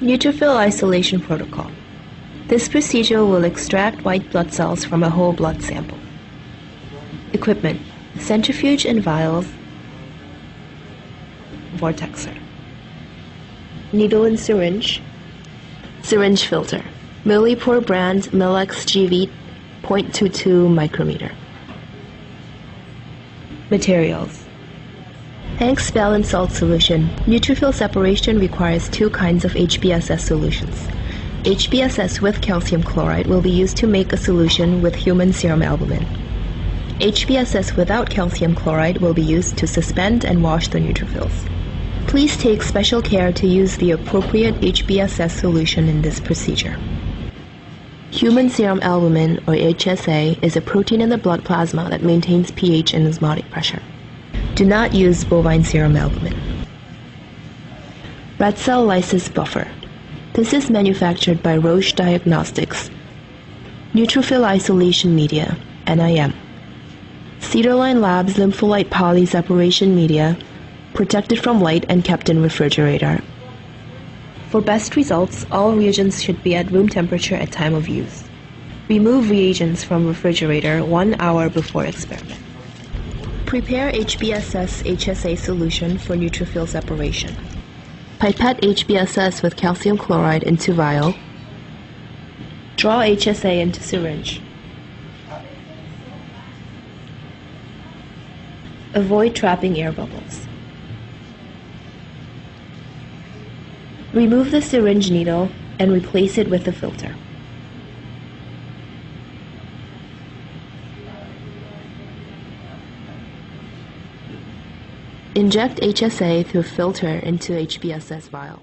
Neutrophil isolation protocol. This procedure will extract white blood cells from a whole blood sample. Equipment: Centrifuge and Vials, Vortexer. Needle and Syringe, Syringe filter, Millipore brand Millex JoVE 0.22 micrometer. Materials: Hanks balanced salt solution. Neutrophil separation requires two kinds of HBSS solutions. HBSS with calcium chloride will be used to make a solution with human serum albumin. HBSS without calcium chloride will be used to suspend and wash the neutrophils. Please take special care to use the appropriate HBSS solution in this procedure. Human serum albumin, or HSA, is a protein in the blood plasma that maintains pH and osmotic pressure. Do not use bovine serum albumin. Red cell lysis buffer. This is manufactured by Roche Diagnostics. Neutrophil isolation media, NIM. Cedarline Labs lympholyte poly separation media, protected from light and kept in refrigerator. For best results, all reagents should be at room temperature at time of use. Remove reagents from refrigerator 1 hour before experiment. Prepare HBSS HSA solution for neutrophil separation. Pipette HBSS with calcium chloride into vial. Draw HSA into syringe. Avoid trapping air bubbles. Remove the syringe needle and replace it with the filter. Inject HSA through filter into HBSS vial.